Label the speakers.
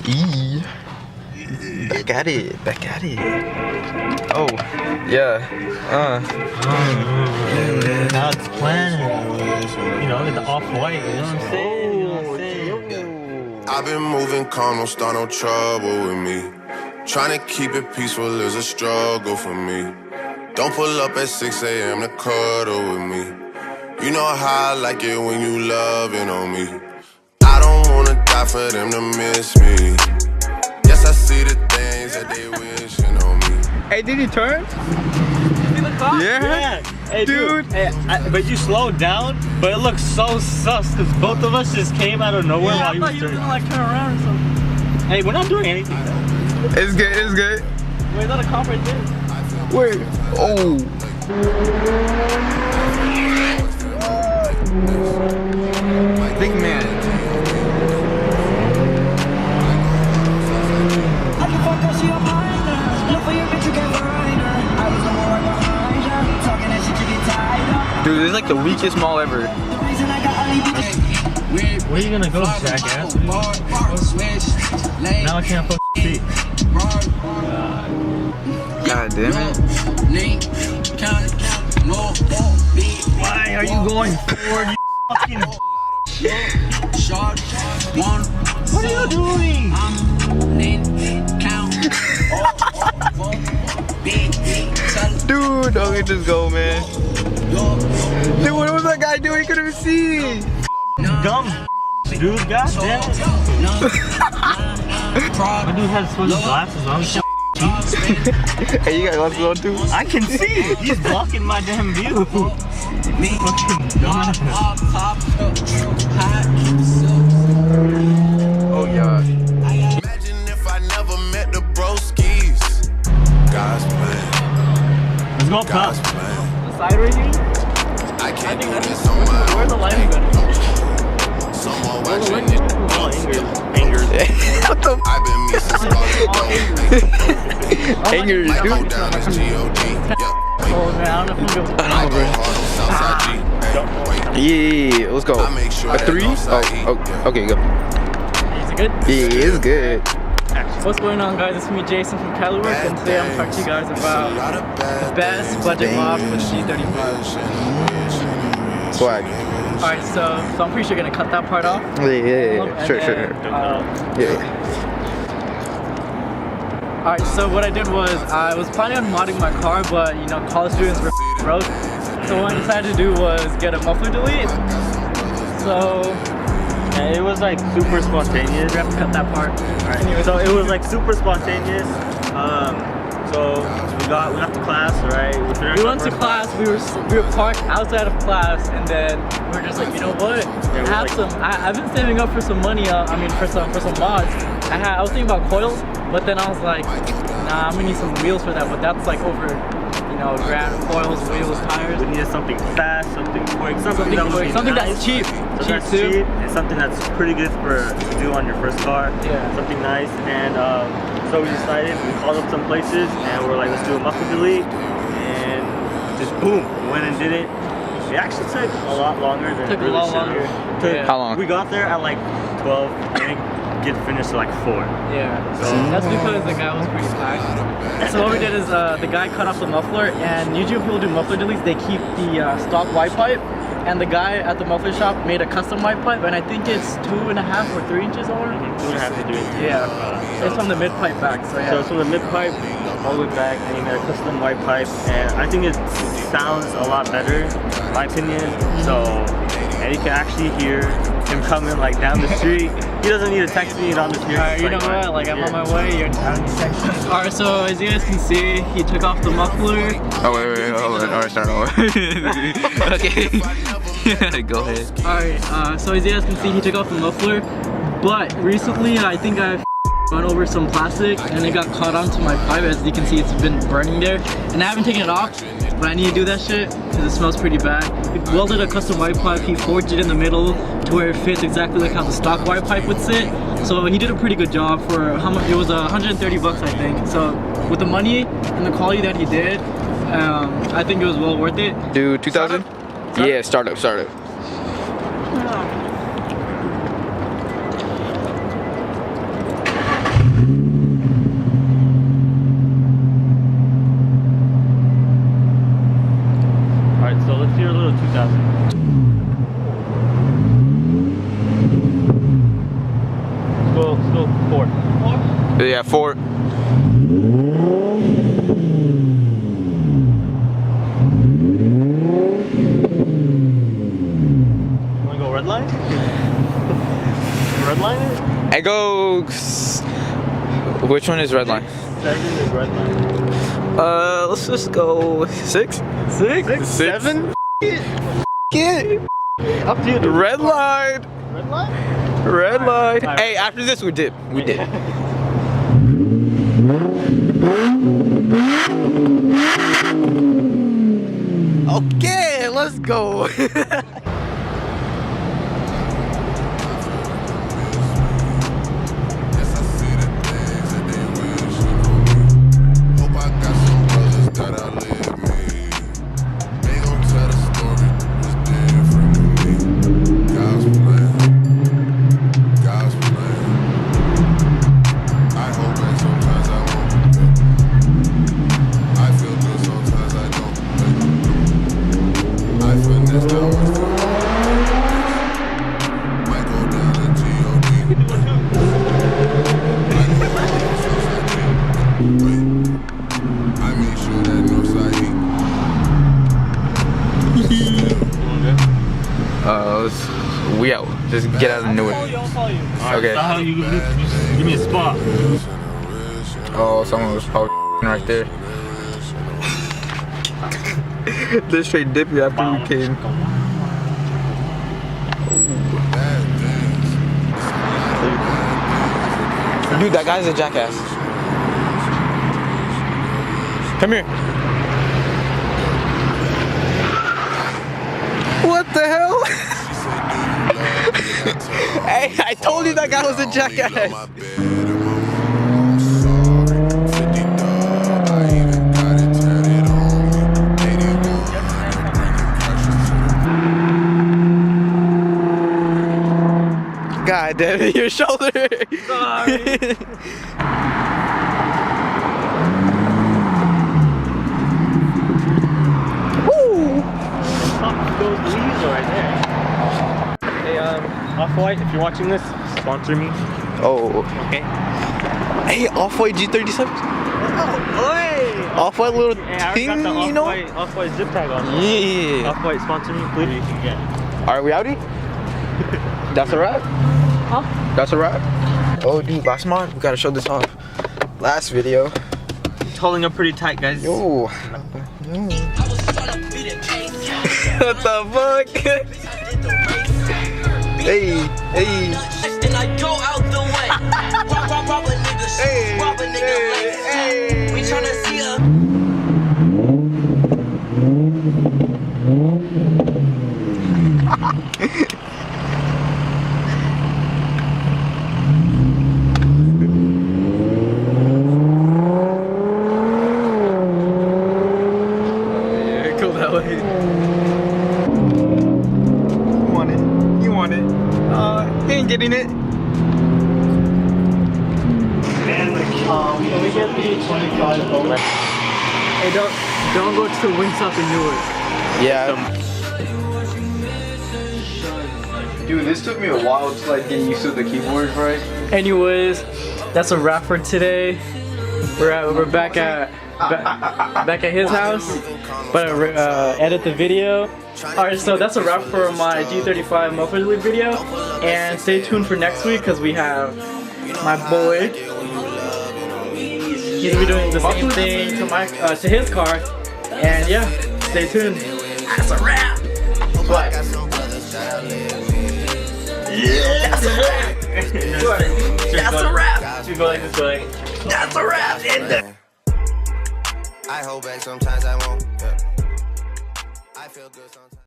Speaker 1: E. Back at it. Back at it. Oh, yeah.
Speaker 2: Now it's planning. You know, the off-white. You know what I'm saying? You know what I'm saying?
Speaker 3: I've been moving calm, don't start no trouble with me. Trying to keep it peaceful is a struggle for me. Don't pull up at 6 a.m. to cuddle with me. You know how I like it when you loving on me. I don't wanna die for them to miss me. Yes, I see the things that they wishing on me.
Speaker 1: Hey, did he turn?
Speaker 2: See the car?
Speaker 1: Yeah.
Speaker 2: Hey, dude. Hey, but you slowed down, but it looks so sus because both of us just came out of nowhere while you were turning.
Speaker 4: Gonna like turn around or something.
Speaker 2: Hey, we're not doing anything though.
Speaker 1: It's good, it's good.
Speaker 4: Wait, is that a cop right there?
Speaker 1: Wait. Oh. Big man. Dude, this is like the weakest mall ever.
Speaker 2: Where are you gonna go, jackass? Now I can't fucking see.
Speaker 1: God damn it.
Speaker 2: Why are you going forward, you fucking What are you doing?
Speaker 1: Dude, don't let this go, man. Dude, what was that guy doing? He couldn't even see.
Speaker 2: Dumb dude, goddamn it. My dude has fucking glasses on.
Speaker 1: Hey, you got glasses on too?
Speaker 2: I can see. He's blocking my damn view. Fucking dumbass.
Speaker 1: Oh, yeah.
Speaker 3: Imagine if I never met the broskies. God's plan.
Speaker 2: Let's go up top.
Speaker 3: God's plan.
Speaker 4: The side right here?
Speaker 3: I can't do this on my
Speaker 4: Where's the
Speaker 3: own.
Speaker 4: lighting going?
Speaker 3: Someone watching it.
Speaker 2: Anger.
Speaker 1: What the
Speaker 3: I've been missing all
Speaker 1: Angers,
Speaker 3: I go
Speaker 1: dude?
Speaker 3: down as G.O.D.
Speaker 4: Oh man, I don't know if I'm gonna.
Speaker 3: I go hard on Southside G.
Speaker 1: Yeah, let's go.
Speaker 3: I make sure
Speaker 1: A
Speaker 3: that
Speaker 1: 3?
Speaker 3: Northside
Speaker 1: Oh, okay, go.
Speaker 4: Is it good?
Speaker 1: Yeah, it's good.
Speaker 4: What's going on, guys? It's me, Jason from Caliwork, and today I'm talking to you guys about the best budget mod for the G35.
Speaker 1: Swag.
Speaker 4: Alright, so I'm pretty sure gonna cut that part off.
Speaker 1: Yeah. Sure. Yeah.
Speaker 4: Alright, so what I did was I was planning on modding my car, but you know, college students were broke. So what I decided to do was get a muffler delete. So
Speaker 2: Yeah, it was like super spontaneous.
Speaker 4: we have to cut that part.
Speaker 2: Alright, anyway, so it was like super spontaneous. So we got to class, right?
Speaker 4: We went to class. We were parked outside of class, and then we were just like, you know what? I've been saving up for some money. I mean, for some mods. I was thinking about coils, but then I was like, nah, I'm gonna need some wheels for that. But that's like over, you know, grand coils, wheels, tires.
Speaker 2: We needed something fast, something quick, something
Speaker 4: That's cheap. Cheap too.
Speaker 2: And something that's pretty good to do on your first car.
Speaker 4: Yeah.
Speaker 2: Something nice. And so we decided, we called up some places and we're like, let's do a muffler delete. And just boom, we went and did it. It actually took a lot longer than
Speaker 4: Took
Speaker 2: it really
Speaker 4: a lot
Speaker 2: should
Speaker 4: longer.
Speaker 2: have.
Speaker 4: Yeah.
Speaker 1: How long?
Speaker 2: We got there at like 12 and get finished at like 4.
Speaker 4: Yeah, that's because the guy was pretty packed. So what we did is the guy cut off the muffler, and usually when people do muffler deletes, they keep the stock white pipe, and the guy at the muffler shop made a custom white pipe, and I think it's 2.5 or 3 inches over.
Speaker 2: 2.5 to do it.
Speaker 4: Yeah, it's from the mid pipe back, so yeah.
Speaker 2: So it's from the mid pipe all the way back, and he made a custom white pipe, and I think it sounds a lot better, in my opinion. So, and you can actually hear him coming like down the street. He doesn't need to text me on the street.
Speaker 4: Alright, you know what? Like I'm on my way. You're down to text me. Alright, so as you guys can see, he took off the muffler.
Speaker 1: Oh, wait, hold on. Alright, start over. Okay. Go ahead.
Speaker 4: Alright, so as you guys can see, he took off the muffler. But recently, I think I've run over some plastic and it got caught onto my pipe. As you can see, it's been burning there. And I haven't taken it off, but I need to do that shit because it smells pretty bad. He welded a custom white pipe. He forged it in the middle to where it fits exactly like how the stock white pipe would sit. So he did a pretty good job for how much? It was 130 bucks, I think. So with the money and the quality that he did, I think it was well worth it.
Speaker 1: Do 2,000? Yeah, startup.
Speaker 2: Let's go 4.
Speaker 1: Yeah, 4.
Speaker 2: Wanna go red line? Red line it?
Speaker 1: I go. Which one is red line?
Speaker 2: 7 is red line.
Speaker 1: Let's just go 6.
Speaker 2: 6? 7?
Speaker 1: Yeah.
Speaker 2: Up to you.
Speaker 1: Red line.
Speaker 2: Red line?
Speaker 1: Red line.
Speaker 2: Alright.
Speaker 1: Hey, after this we did. We did. Okay, let's go. We out. Just get out of Newark.
Speaker 2: I'll follow you.
Speaker 1: Okay.
Speaker 2: So how you give me a spot?
Speaker 1: Oh, someone was probably right there. They straight dipped you after we came. Dude, that guy's a jackass. Come here. What the hell? Hey, I told you that guy was a jackass. God damn it, your shoulder.
Speaker 2: Sorry.
Speaker 1: Woo!
Speaker 2: Those leaves are right there. Hey, Off-White, if you're watching this, sponsor me.
Speaker 1: Oh.
Speaker 2: Okay.
Speaker 1: Hey, Off-White G37.
Speaker 2: Oh, hey!
Speaker 1: Off-White little
Speaker 2: Hey, I
Speaker 1: thing,
Speaker 2: already got the
Speaker 1: you know?
Speaker 2: Off-White zip tag on.
Speaker 1: Yeah.
Speaker 2: Off-White, sponsor me, please.
Speaker 1: Are we outie? That's a wrap?
Speaker 2: Huh?
Speaker 1: That's a wrap? Oh, dude, last mod, we gotta show this off. Last video.
Speaker 2: It's holding up pretty tight, guys.
Speaker 1: Yo. What the fuck? Hey, hey.
Speaker 5: And I go out the way. Rob a nigga,
Speaker 1: Hey,
Speaker 5: rob a nigga
Speaker 1: hey,
Speaker 5: like
Speaker 1: hey.
Speaker 5: we tryna see a
Speaker 1: Yeah, go that way. You want it? You want it? He ain't getting it.
Speaker 2: Can we get the 25 Mod?
Speaker 4: Hey, don't go to the Wingstop in Newark.
Speaker 1: Yeah. Dude, this took me a while to like get used to the keyboard, right?
Speaker 4: Anyways, that's a wrap for today. We're back at his house, but edit the video. Alright, so that's a wrap for my G35 Mod video, and stay tuned for next week because we have my boy. He's gonna be doing the same thing to his car, and yeah, stay tuned. That's a wrap. What? Yeah, that's a wrap. That's a wrap.
Speaker 2: Should go like this, going.
Speaker 4: That's a wrap.
Speaker 3: I hold back sometimes I won't. Yeah. I feel good sometimes.